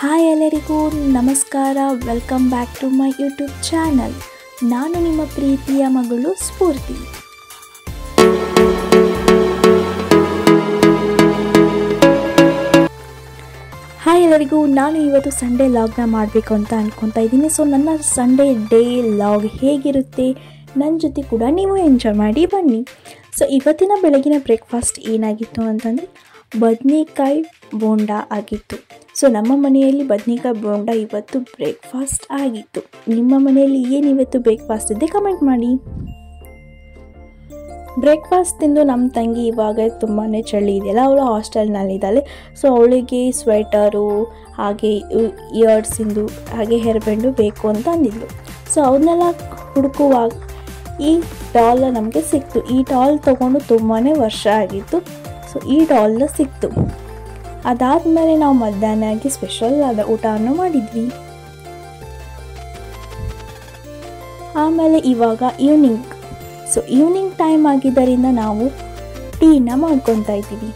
Hi ಎಲ್ಲರಿಗೂ ನಮಸ್ಕಾರ. Welcome back to my YouTube channel. ನಾನು ನಿಮ್ಮ ಪ್ರೀತಿಯ ಮಗಳು ಸ್ಫೂರ್ತಿ. ಹಾಯ್ ಎಲ್ಲರಿಗೂ, ನಾನು ಇವತ್ತು ಸಂಡೇ ಲಾಗ್ನ ಮಾಡಬೇಕು ಅಂತ ಅಂದ್ಕೊತಾ ಇದ್ದೀನಿ. ಸೊ ನನ್ನ ಸಂಡೇ ಡೇ ಲಾಗ್ ಹೇಗಿರುತ್ತೆ ನನ್ನ ಜೊತೆ ಕೂಡ ನೀವು ಎಂಜಾಯ್ ಮಾಡಿ ಬನ್ನಿ. ಸೊ ಇವತ್ತಿನ ಬೆಳಗಿನ ಬ್ರೇಕ್ಫಾಸ್ಟ್ ಏನಾಗಿತ್ತು ಅಂತಂದರೆ ಬದನೆಕಾಯಿ ಬೋಂಡ ಆಗಿತ್ತು. ಸೊ ನಮ್ಮ ಮನೆಯಲ್ಲಿ ಬದನೆಕಾಯಿ ಬೋಂಡ ಇವತ್ತು ಬ್ರೇಕ್ಫಾಸ್ಟ್ ಆಗಿತ್ತು. ನಿಮ್ಮ ಮನೆಯಲ್ಲಿ ಏನಿವತ್ತು ಬ್ರೇಕ್ಫಾಸ್ಟ್ ಇದೆ ಕಮೆಂಟ್ ಮಾಡಿ. ಬ್ರೇಕ್ಫಾಸ್ಟ್ ತಿಂದು ನಮ್ಮ ತಂಗಿ ಇವಾಗ ತುಂಬಾ ಚಳಿ ಇದೆಯಲ್ಲ, ಅವಳು ಹಾಸ್ಟೆಲ್ನಲ್ಲಿದ್ದಾಳೆ. ಸೊ ಅವಳಿಗೆ ಸ್ವೆಟರು ಹಾಗೆ ಇಯರ್ಸಿಂದು ಹಾಗೆ ಹೇರ್ ಬ್ಯಾಂಡು ಬೇಕು ಅಂತ ಅಂದಿದ್ಲು. ಸೊ ಅವನ್ನೆಲ್ಲ ಹುಡುಕುವಾಗ ಈ ಡಾಲ್ ನಮಗೆ ಸಿಕ್ತು. ಈ ಡಾಲ್ ತೊಗೊಂಡು ತುಂಬಾ ವರ್ಷ ಆಗಿತ್ತು. ಸೊ ಈ ಡಾಲ್ ಸಿಕ್ತು. ಅದಾದಮೇಲೆ ನಾವು ಮಧ್ಯಾಹ್ನಕ್ಕೆ ಸ್ಪೆಷಲ್ ಆದ ಊಟವನ್ನು ಮಾಡಿದ್ವಿ. ಆಮೇಲೆ ಇವಾಗ ಈವ್ನಿಂಗ್. ಸೊ ಈವ್ನಿಂಗ್ ಟೈಮ್ ಆಗಿದ್ದರಿಂದ ನಾವು ಟೀನ ಮಾಡ್ಕೊತಾ ಇದ್ದೀವಿ.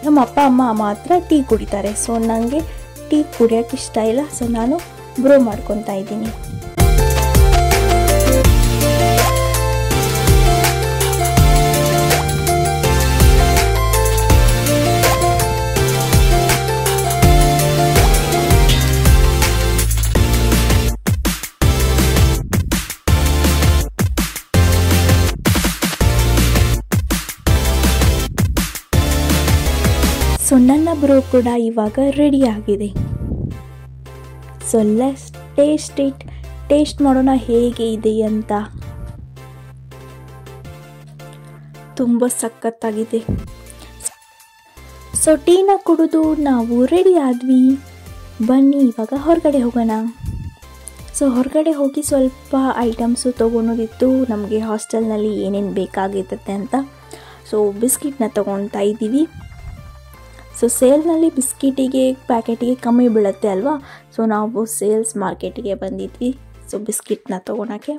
ನಮ್ಮ ಅಪ್ಪ ಅಮ್ಮ ಮಾತ್ರ ಟೀ ಕುಡಿತಾರೆ. ಸೊ ನನಗೆ ಟೀ ಕುಡಿಯೋಕ್ಕೆ ಇಷ್ಟ ಇಲ್ಲ. ಸೊ ನಾನು ಬ್ರೋ ಮಾಡ್ಕೊತಾ ಇದ್ದೀನಿ. ಸೊ ನನ್ನ ಬ್ರೋ ಕೂಡ ಇವಾಗ ರೆಡಿ ಆಗಿದೆ. ಸೊ ಲೆಟ್ಸ್ ಟೇಸ್ಟ್ ಮಾಡೋಣ ಹೇಗೆ ಇದೆ ಅಂತ. ತುಂಬ ಸಖತ್ತಾಗಿದೆ. ಸೊ ಟೀನ ಕುಡಿದು ನಾವು ರೆಡಿ ಆದ್ವಿ. ಬನ್ನಿ ಇವಾಗ ಹೊರಗಡೆ ಹೋಗೋಣ. ಸೊ ಹೊರಗಡೆ ಹೋಗಿ ಸ್ವಲ್ಪ ಐಟಮ್ಸು ತೊಗೊಳೋದಿತ್ತು ನಮಗೆ ಹಾಸ್ಟೆಲ್ನಲ್ಲಿ ಏನೇನು ಬೇಕಾಗಿರುತ್ತೆ ಅಂತ. ಸೊ ಬಿಸ್ಕಿಟ್ನ ತೊಗೊತಾ ಇದ್ದೀವಿ. ಸೊ ಸೇಲ್ನಲ್ಲಿ ಬಿಸ್ಕಿಟಿಗೆ ಪ್ಯಾಕೆಟಿಗೆ ಕಮ್ಮಿ ಬೀಳುತ್ತೆ ಅಲ್ವಾ. ಸೊ ನಾವು ಸೇಲ್ಸ್ ಮಾರ್ಕೆಟಿಗೆ ಬಂದಿದ್ವಿ. ಸೊ ಬಿಸ್ಕಿಟ್ನ ತೊಗೊಳಕ್ಕೆ.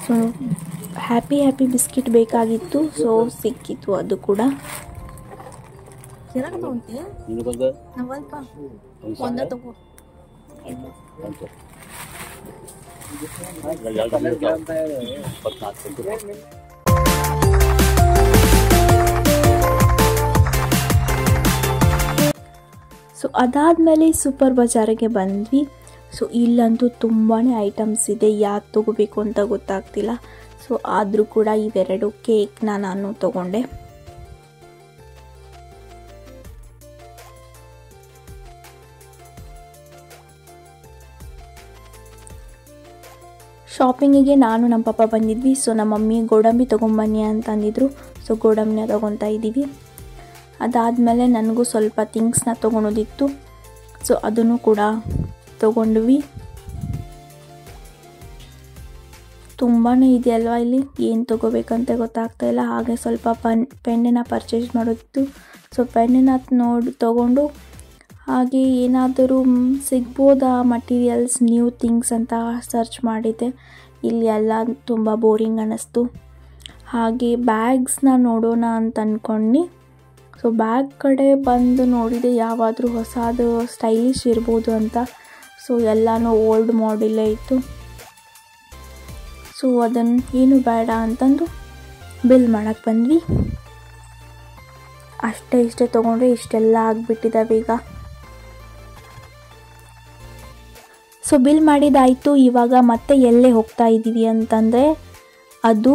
ಸೊ ಹ್ಯಾಪಿ ಬಿಸ್ಕಿಟ್ ಬೇಕಾಗಿತ್ತು. ಸೊ ಸಿಕ್ಕಿತ್ತು ಅದು ಕೂಡ. ಸೊ ಅದಾದಮೇಲೆ ಸೂಪರ್ ಬಜಾರಿಗೆ ಬಂದ್ವಿ. ಸೊ ಇಲ್ಲಂತೂ ತುಂಬಾ ಐಟಮ್ಸ್ ಇದೆ, ಯಾವ್ದು ತೊಗೋಬೇಕು ಅಂತ ಗೊತ್ತಾಗ್ತಿಲ್ಲ. ಸೊ ಆದರೂ ಕೂಡ ಇವೆರಡು ಕೇಕ್ನ ನಾನು ತೊಗೊಂಡೆ. ಶಾಪಿಂಗಿಗೆ ನಾನು ನಮ್ಮ ಪಾಪ ಬಂದಿದ್ವಿ. ಸೊ ನಮ್ಮ ಮಮ್ಮಿ ಗೋಡಂಬಿ ತೊಗೊಂಬನ್ನಿ ಅಂತ ಅಂದಿದ್ರು. ಸೊ ಗೋಡಂಬಿನ ತೊಗೊತಾ ಇದ್ದೀವಿ. ಅದಾದಮೇಲೆ ನನಗೂ ಸ್ವಲ್ಪ ಥಿಂಗ್ಸ್ನ ತೊಗೊಳೋದಿತ್ತು. ಸೊ ಅದನ್ನು ಕೂಡ ತೊಗೊಂಡ್ವಿ. ತುಂಬಾ ಇದೆಯಲ್ವ ಇಲ್ಲಿ, ಏನು ತೊಗೋಬೇಕಂತ ಗೊತ್ತಾಗ್ತಾಯಿಲ್ಲ. ಹಾಗೆ ಸ್ವಲ್ಪ ಪೆನ್ನನ್ನು ಪರ್ಚೇಸ್ ಮಾಡೋದಿತ್ತು. ಸೊ ಪೆನ್ನನ್ನು ತೊಗೊಂಡು ಹಾಗೆ ಏನಾದರೂ ಸಿಗ್ಬೋದಾ ಮಟೀರಿಯಲ್ಸ್ ನ್ಯೂ ಥಿಂಗ್ಸ್ ಅಂತ ಸರ್ಚ್ ಮಾಡಿದ್ದೆ. ಇಲ್ಲಿ ಎಲ್ಲ ತುಂಬ ಬೋರಿಂಗ್ ಅನ್ನಿಸ್ತು. ಹಾಗೆ ಬ್ಯಾಗ್ಸ್ನ ನೋಡೋಣ ಅಂತ ಅಂದ್ಕೊಂಡು ಸೊ ಬ್ಯಾಗ್ ಕಡೆ ಬಂದು ನೋಡಿದೆ ಯಾವಾದರೂ ಹೊಸದು ಸ್ಟೈಲಿಶ್ ಇರ್ಬೋದು ಅಂತ. ಸೊ ಎಲ್ಲನೂ ಓಲ್ಡ್ ಮಾಡೆಲ್ಲೇ ಇತ್ತು. ಸೊ ಅದನ್ನು ಏನು ಬೇಡ ಅಂತಂದು ಬಿಲ್ ಮಾಡೋಕ್ಕೆ ಬಂದ್ವಿ. ಇಷ್ಟೇ ತೊಗೊಂಡ್ರೆ ಇಷ್ಟೆಲ್ಲ ಆಗಿಬಿಟ್ಟಿದ್ದಾವೆ ಈಗ. ಸೊ ಬಿಲ್ ಮಾಡಿದ್ದಾಯಿತು. ಇವಾಗ ಮತ್ತೆ ಎಲ್ಲೇ ಹೋಗ್ತಾ ಇದ್ದೀವಿ ಅಂತಂದರೆ ಅದು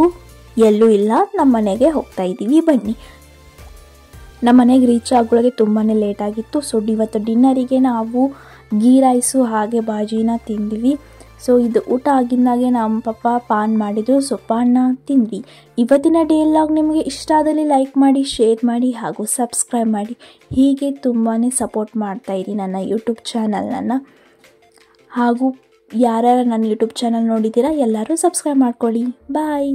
ಎಲ್ಲೂ ಇಲ್ಲ, ನಮ್ಮ ಮನೆಗೆ ಹೋಗ್ತಾ ಇದ್ದೀವಿ. ಬನ್ನಿ. ನಮ್ಮ ಮನೆಗೆ ರೀಚ್ ಆಗೋಳಗೆ ತುಂಬಾ ಲೇಟ್ ಆಗಿತ್ತು. ಸೊ ಇವತ್ತು ಡಿನ್ನರಿಗೆ ನಾವು ಗೀ ರೈಸು ಹಾಗೆ ಬಾಜಿನ ತಿಂದ್ವಿ. ಸೊ ಇದು ಊಟ ಆಗಿದ್ದಾಗೆ ನಮ್ಮ ಪಪ್ಪ ಪಾನ್ ಮಾಡಿದ್ರು. ಸೊ ಪಾನ್ನ ತಿಂದ್ವಿ. ಇವತ್ತಿನ ಡೇ ಲಾಗ್ ನಿಮಗೆ ಇಷ್ಟ ಆದಲ್ಲಿ ಲೈಕ್ ಮಾಡಿ, ಶೇರ್ ಮಾಡಿ ಹಾಗೂ ಸಬ್ಸ್ಕ್ರೈಬ್ ಮಾಡಿ. ಹೀಗೆ ತುಂಬಾ ಸಪೋರ್ಟ್ ಮಾಡ್ತಾಯಿರಿ ನನ್ನ ಯೂಟ್ಯೂಬ್ ಚಾನಲ್ನನ್ನು. ಹಾಗೂ ಯಾರ್ಯಾರು ನನ್ನ ಯೂಟ್ಯೂಬ್ ಚಾನಲ್ ನೋಡಿದ್ದೀರಾ ಎಲ್ಲರೂ ಸಬ್ಸ್ಕ್ರೈಬ್ ಮಾಡ್ಕೊಳ್ಳಿ. ಬಾಯ್.